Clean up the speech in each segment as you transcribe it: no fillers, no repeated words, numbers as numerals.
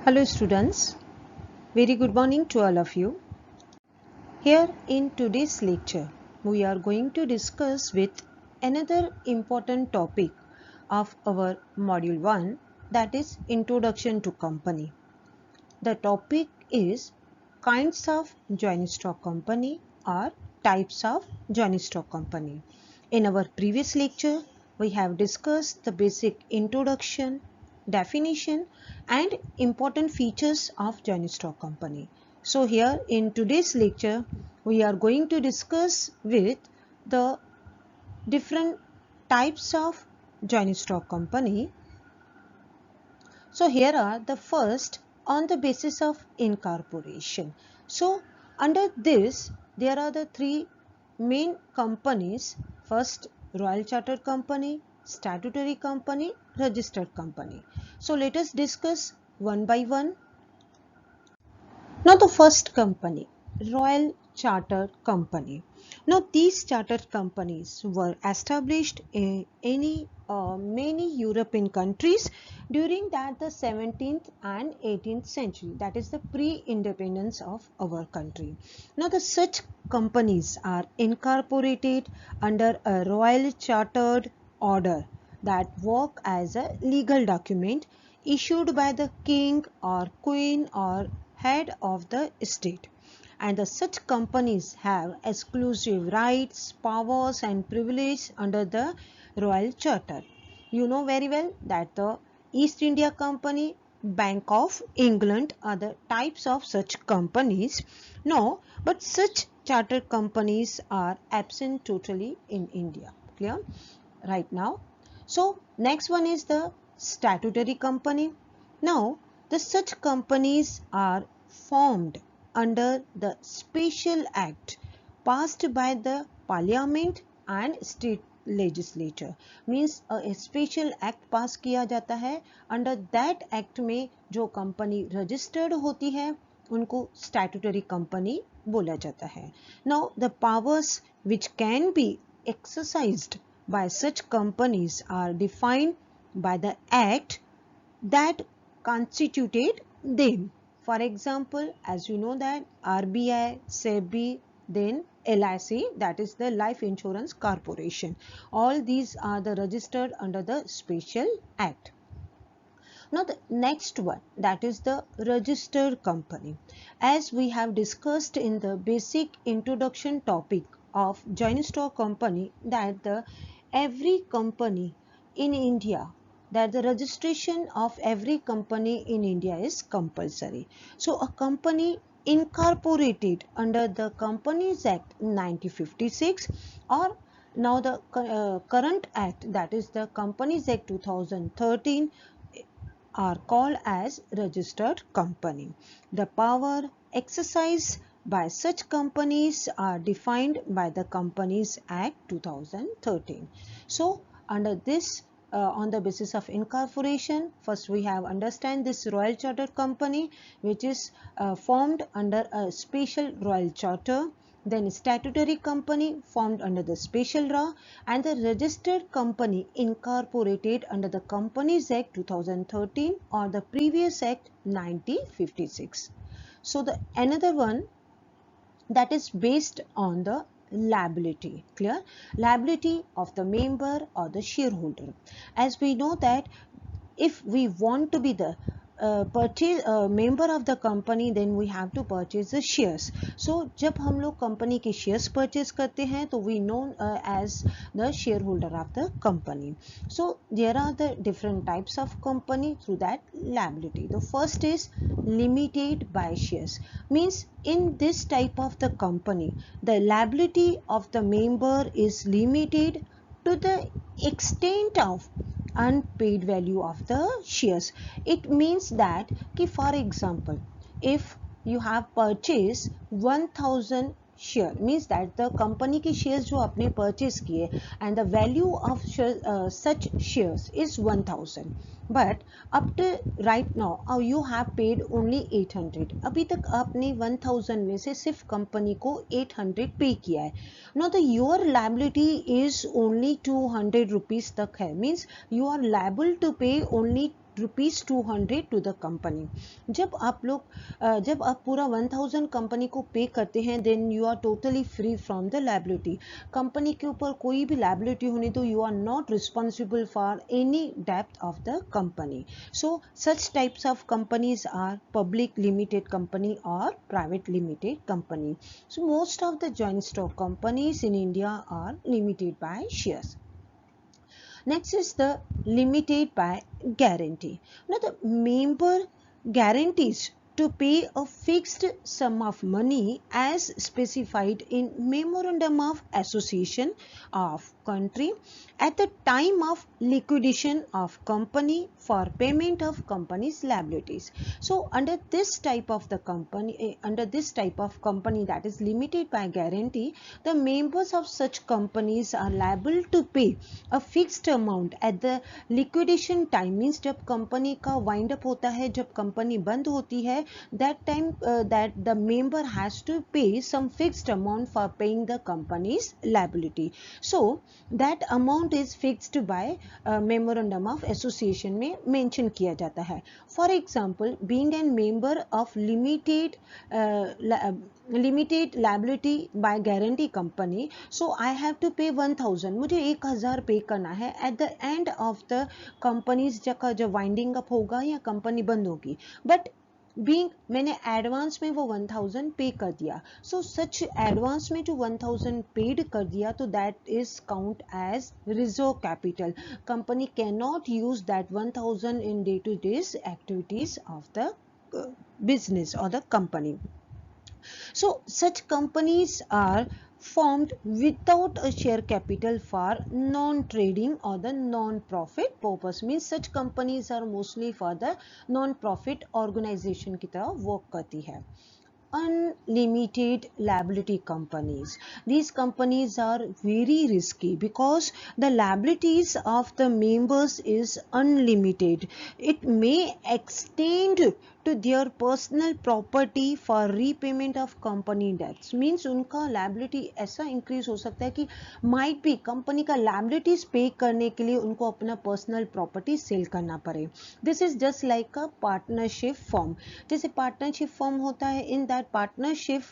Hello students, very good morning to all of you. Here in today's lecture, we are going to discuss with another important topic of our module 1, that is Introduction to Company. The topic is kinds of joint stock company or types of joint stock company. In our previous lecture, we have discussed the basic introduction, definition and important features of joint stock company. So here in today's lecture, we are going to discuss with the different types of joint stock company. So here are the first on the basis of incorporation. So under this, there are the three main companies. First, Royal Chartered Company, Statutory Company, Registered Company. So let us discuss one by one. Now the first company, Royal Chartered Company. Now these chartered companies were established in many European countries during that the 17th and 18th century, that is the pre-independence of our country. Now the such companies are incorporated under a Royal Chartered Order that work as a legal document issued by the king or queen or head of the state, and such companies have exclusive rights, powers and privileges under the Royal Charter. You know very well that the East India Company, Bank of England are the types of such companies. No, but such chartered companies are absent totally in India. Clear? Right now. So next one is the statutory company. Now the such companies are formed under the special act passed by the parliament and state legislature. Means a special act pass किया जाता है. Under that act में जो company registered होती है उनको statutory company बोला जाता है. Now the powers which can be exercised by such companies are defined by the act that constituted them. For example, as you know that RBI, SEBI, then LIC, that is the Life Insurance Corporation. All these are the registered under the Special Act. Now the next one, that is the registered company. As we have discussed in the basic introduction topic of joint stock company, that the every company in India, that the registration of every company in India is compulsory. So a company incorporated under the Companies Act 1956 or now the current act, that is the Companies Act 2013, are called as registered company. The power exercised by such companies are defined by the Companies Act 2013. So under this, on the basis of incorporation, first we have understand this Royal Chartered Company, which is formed under a special Royal Charter. Then statutory company formed under the special law, and the registered company incorporated under the Companies Act 2013 or the previous Act 1956. So the another one, that is based on the liability. Clear? Liability of the member or the shareholder. As we know that if we want to be the member of the company, then we have to purchase the shares. So जब हम लोग company के shares purchase करते हैं तो we known as the shareholder of the company. So there are the different types of company through that liability. The first is limited by shares. Means in this type of the company, the liability of the member is limited to the extent of unpaid value of the shares. It means that for example, if you have purchased 1000 share, means that the company के shares जो आपने purchase किए and the value of such shares is 1000, but up to right now you have paid only 800. अभी तक आपने 1000 में से सिर्फ कंपनी को 800 पे किया है. Now the your liability is only 200 rupees तक है. Means you are liable to pay only ₹200 to the company. जब आप पूरा 1000 कंपनी को पे करते हैं, then you are totally free from the liability. Company के ऊपर कोई भी liability होने तो you are not responsible for any debt of the company. So such types of companies are public limited company or private limited company. So most of the joint stock companies in India are limited by shares. Next is the limited by guarantee. Now the member guarantees to pay a fixed sum of money as specified in Memorandum of Association of Country at the time of liquidation of company for payment of company's liabilities. So under this type of company that is limited by guarantee, the members of such companies are liable to pay a fixed amount at the liquidation time. Means जब company का wind up होता है, जब company बंद होती है, that time that the member has to pay some fixed amount for paying the company's liability. So that amount is fixed by memorandum of association में mention किया जाता है. For example, being a member of limited liability by guarantee company, so I have to pay 1000. मुझे 1000 पे करना है at the end of the company's जब winding up होगा या कंपनी बंद होगी. But बीइंग मैंने एडवांस में वो 1000 पे कर दिया, सो सच एडवांस में जो 1000 पेड कर दिया, तो that is count as reserve capital. Company can not use that 1000 in day to day activities of the business और the company. So such companies are formed without a share capital for non-trading or the non-profit purpose. Means such companies are mostly for the non-profit organization की तरह work करती है. Unlimited liability companies. These companies are very risky because the liabilities of the members is unlimited. It may extend to their personal property for repayment of company debts. Means उनका liability ऐसा increase हो सकता है कि might be company का liabilities pay करने के लिए उनको अपना personal property sell करना पड़े. This is just like a partnership firm. जैसे partnership firm होता है, in that partnership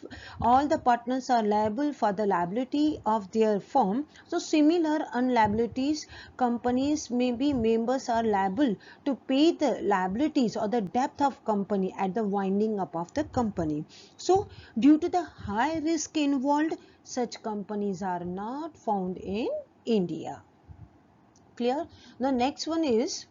all the partners are liable for the liability of their firm. So similar unliabilities companies, maybe members are liable to pay the liabilities or the debt of company at the winding up of the company. So due to the high risk involved, such companies are not found in India. Clear? The next one is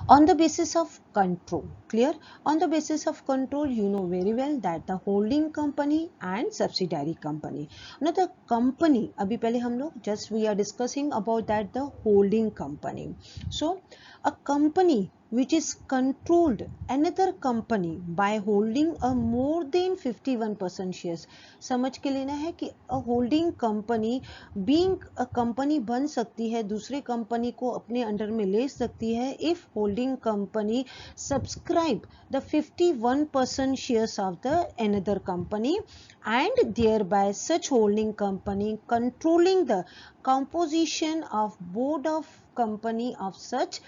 on the basis of control. Clear? On the basis of control, you know very well that the holding company and subsidiary company. Now the company, अभी पहले हम लोग just we are discussing about that the holding company. So a company which is controlled another company by holding a more than 51% shares. समझ के लेना है कि a holding company being a company बन सकती है, दूसरे कंपनी को अपने अंडर में ले सकती है if holding company subscribe the 51% shares of the another company and thereby such holding company controlling the composition of board of company of such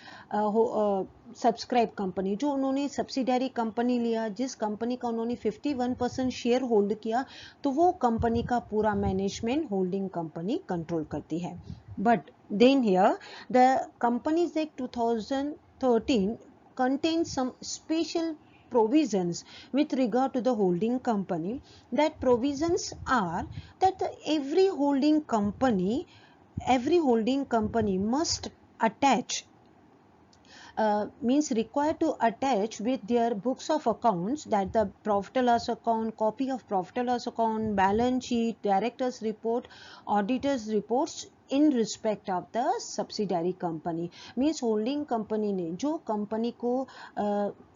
subscribe company. जो उन्होंने सब्सिडरी कंपनी लिया, जिस कंपनी का उन्होंने 51% शेयर होल्ड किया, तो वो company का पूरा मैनेजमेंट होल्डिंग कंपनी कंट्रोल करती है. But then here the companies act 2013 contains some special provisions with regard to the holding company. That provisions are that every holding company must attach means required to attach with their books of accounts, that the profit and loss account, copy of profit and loss account, balance sheet, directors report, auditors reports in respect of the subsidiary company. Means holding company ने जो company को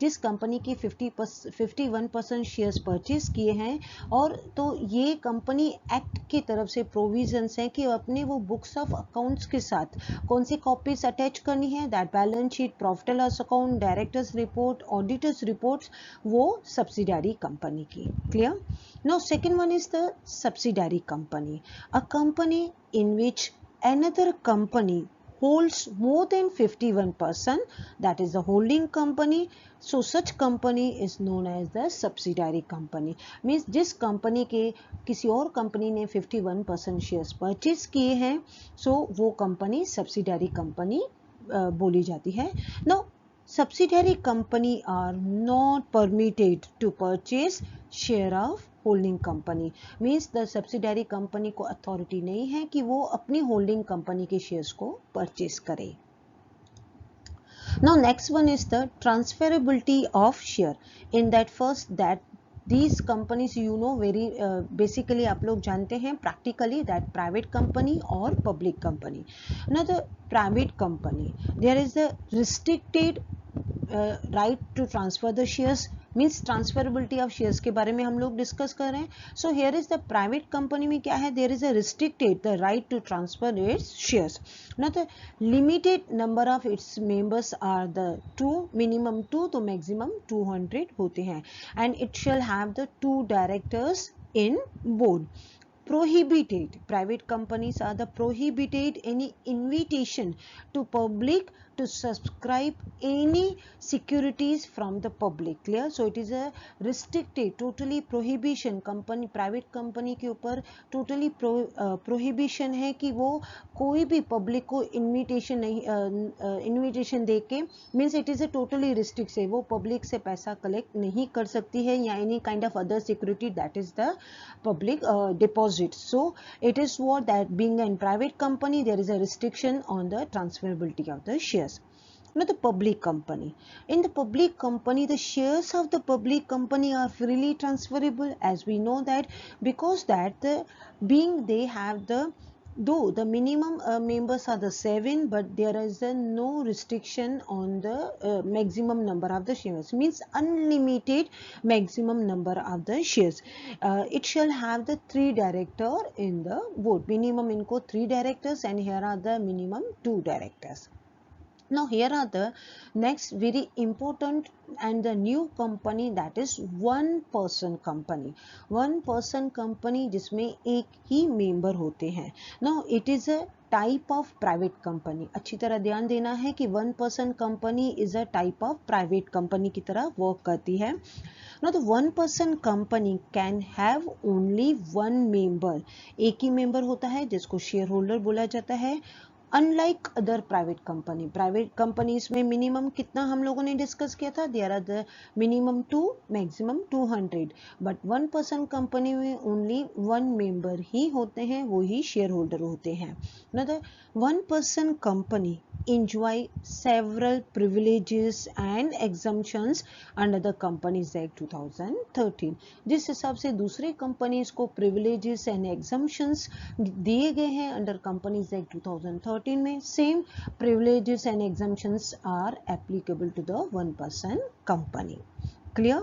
जिस company के 51% shares purchase किए हैं, और तो ये कंपनी एक्ट की तरफ से प्रोविजंस हैं कि अपने वो बुक्स ऑफ अकाउंट्स के साथ कौन सी कॉपीज अटैच करनी है, that balance sheet, profit and loss account, directors report, auditors reports, वो सब्सिडियरी कंपनी की. Clear? Now second one is the subsidiary company, a company in which another company holds more than 51%, that is the holding company. So such company is known as the subsidiary company. Means जिस company के किसी और company ने 51% shares purchase किए हैं, सो वो company subsidiary company बोली जाती है. Now subsidiary company are not permitted to purchase share of holding company. Means the subsidiary company को authority नहीं है कि वो अपनी holding company के shares को purchase करे. Now next one is the transferability of share. In that first, that these companies you know very basically आप लोग जानते हैं practically that private company or public company. Now the private company, there is a restricted right to transfer the shares. Means transferability of shares के बारे में हम लोग discuss कर रहे हैं. So here is the private company में क्या है, there is a restricted the right to transfer its shares. ना the limited number of its members are the 2, minimum 2 तो मैक्सिमम 200 होते हैं. And it shall have the 2 directors in board. Prohibited, private companies are the prohibited any invitation to public to subscribe any securities from the public. Clear? So it is a restricted, totally prohibition. company private company के ऊपर totally prohibition है कि वो कोई भी public को invitation नहीं invitation दे के, means it is a totally restrict से वो public से पैसा collect नहीं कर सकती है या any kind of other security that is the public deposit. So it is what that being a private company there is a restriction on the transferability of the shares. Now the public company. In the public company, the shares of the public company are freely transferable, as we know that, because that the being they have the, though the minimum members are the 7, but there is no restriction on the maximum number of the shares, means unlimited maximum number of the shares. It shall have the 3 director in the board. Minimum इनको 3 directors and here are the minimum 2 directors. Now here are the next very important and the new company, that is one person company. One person company जिसमें एक ही member होते हैं. Now it is a type of private company. अच्छी तरह ध्यान देना है कि one person company is a type of private company की तरह work करती है. Now the one person company can have only one member. एक ही member होता है जिसको shareholder बोला जाता है. Unlike other private companies में minimum कितना हम लोगों ने डिस्कस किया था, there are the minimum 2, maximum 200, but one person company में only one member ही होते हैं, वो ही shareholder होते हैं. Now the one person company enjoy several privileges and exemptions under the Companies Act 2013. जिस हिसाब से दूसरे कंपनीज को privileges and exemptions दिए गए हैं under Companies Act 2013 में, same privileges and exemptions are applicable to the one person company. Clear?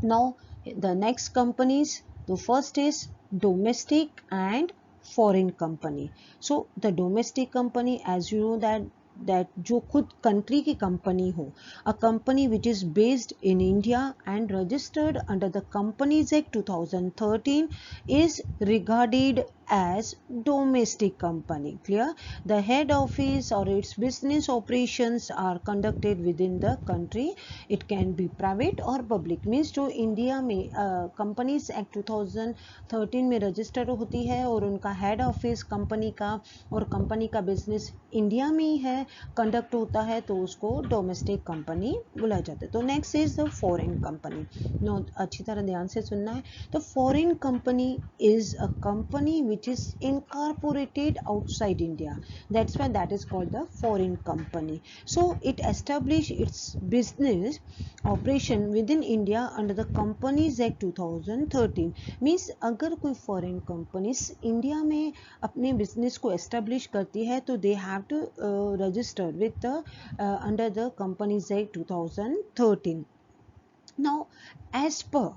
Now the next companies, the first is domestic and foreign company. So the domestic company, as you know that जो खुद country की company हो, a company which is based in India and registered under the Companies Act 2013 is regarded as domestic company. Clear? The head office or its business operations are conducted within the country. It can be private or public. Means जो India में Companies Act 2013 में register होती है और उनका head office company का और company का बिजनेस इंडिया में ही है, कंडक्ट होता है, तो उसको डोमेस्टिक कंपनी बोला जाता है. तो next is the foreign company. No अच्छी तरह ध्यान से सुनना है. The foreign company is a company which is incorporated outside India. That's why that is called the foreign company. So it established its business operation within India under the Companies Act 2013. Means अगर कोई foreign companies India में अपने business को establish करती है तो they have to register with the under the Companies Act 2013. Now as per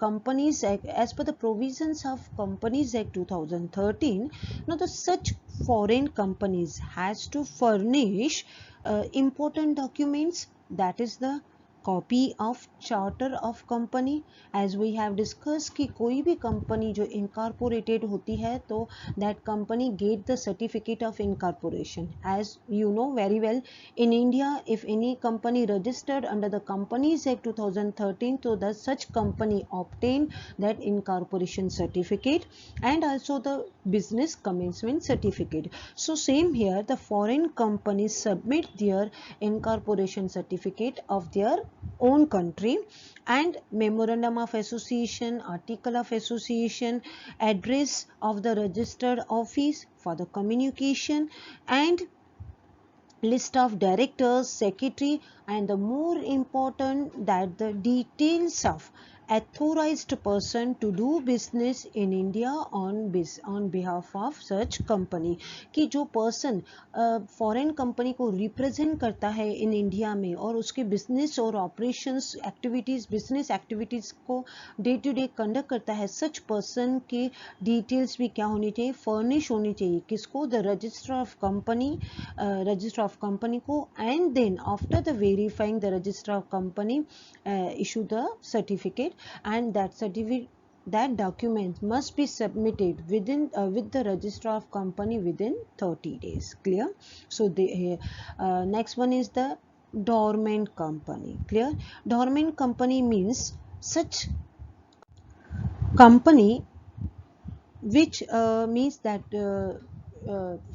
Companies Act, as per the provisions of Companies Act 2013, now the such foreign companies has to furnish important documents, that is the copy of charter of company. As we have discussed कि कोई भी company जो incorporated होती है तो that company get the certificate of incorporation. As you know very well, in India if any company registered under the Companies Act 2013, so the such company obtain that incorporation certificate and also the business commencement certificate. So same here, the foreign companies submit their incorporation certificate of their own country and memorandum of association, article of association, address of the registered office for the communication, and list of directors, secretary, and the more important that the details of authorized person to do business in India on behalf of such company. कि जो person foreign company को represent करता है in India में और उसके business और operations activities, business activities को day to day conduct करता है, such person के details भी क्या होनी चाहिए, furnish होनी चाहिए किसको, the registrar of company को, and then after the verifying the registrar of company issue the certificate, and that document must be submitted within with the registrar of company within 30 days. Clear? So the next one is the dormant company. Clear? Dormant company means such company which means that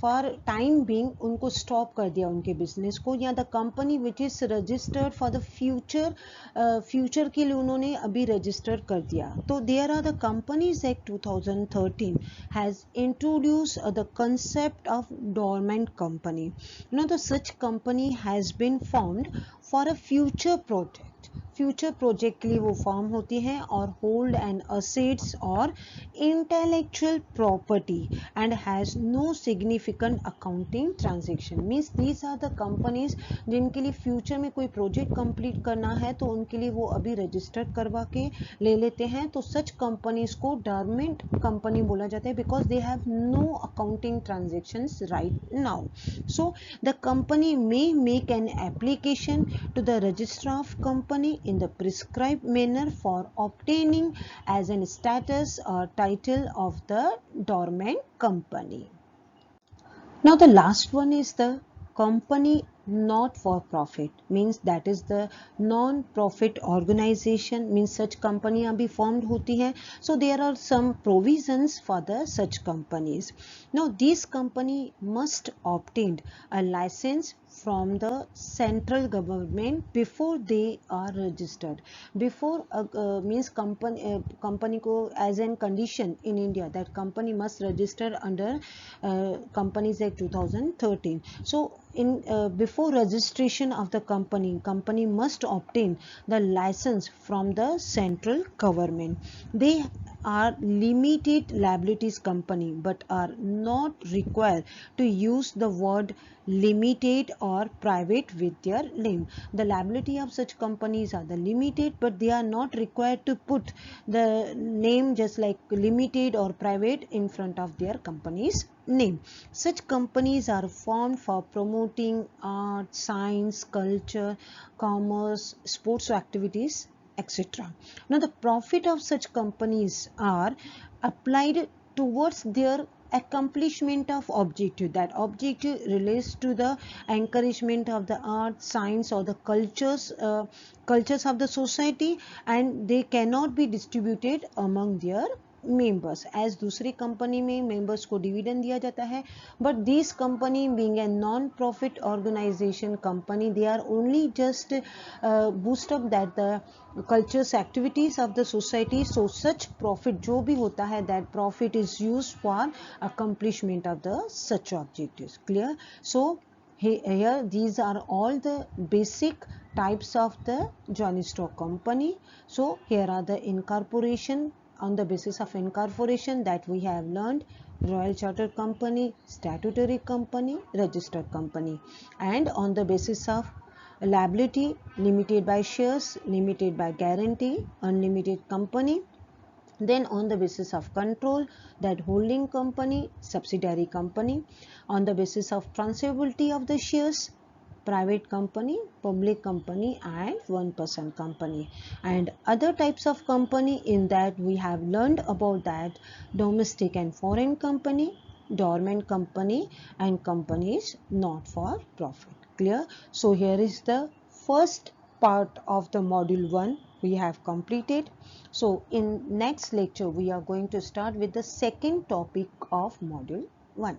for time being उनको stop कर दिया उनके business को, या the company which is registered for the future के लिए उन्होंने अभी रजिस्टर कर दिया. तो there are the companies act 2013 has introduce the concept of dormant company. No the such company has been formed for a future project के लिए वो फॉर्म होती है और होल्ड एंड असेट्स और intellectual property and has no significant accounting transaction. Means these are the companies जिनके लिए future में कोई प्रोजेक्ट कंप्लीट करना है तो उनके लिए वो अभी रजिस्टर करवा के ले लेते हैं. तो सच कंपनीज को डोरमेंट कंपनी बोला जाता है because they have no accounting transactions right now. So the company may make an application to the registrar of company in the prescribed manner for obtaining as an status or title of the dormant company. Now the last one is the company not for profit, means that is the non profit organization, means such company अभी formed होती है. So there are some provisions for the such companies. Now these company must obtain a license from the central government before they are registered. Before means company को as an condition in India that company must register under Companies Act 2013. So in before registration of the company must obtain the license from the central government. They are limited liabilities company but are not required to use the word limited or private with their name. The liability of such companies are the limited but they are not required to put the name just like limited or private in front of their company's name. Such companies are formed for promoting art, science, culture, commerce, sports activities, etc. Now the profit of such companies are applied towards their accomplishment of objective. That objective relates to the encouragement of the art, science or the cultures of the society, and they cannot be distributed among their members. As दूसरी company में members को dividend दिया जाता है, but this company being a non-profit organization company, they are only just boost up that the cultures activities of the society. So such profit जो भी होता है that profit is used for accomplishment of the such objectives. Clear? So here these are all the basic types of the joint stock company. So here are the incorporation. On the basis of incorporation that we have learned: Royal Chartered Company, Statutory Company, Registered Company. And on the basis of liability: limited by shares, limited by guarantee, unlimited company. Then on the basis of control, that holding company, subsidiary company. On the basis of transferability of the shares, private company, public company and one-person company. And other types of company, in that we have learned about that domestic and foreign company, dormant company and companies not for profit. Clear? So here is the first part of the module 1 we have completed. So in next lecture we are going to start with the second topic of module 1.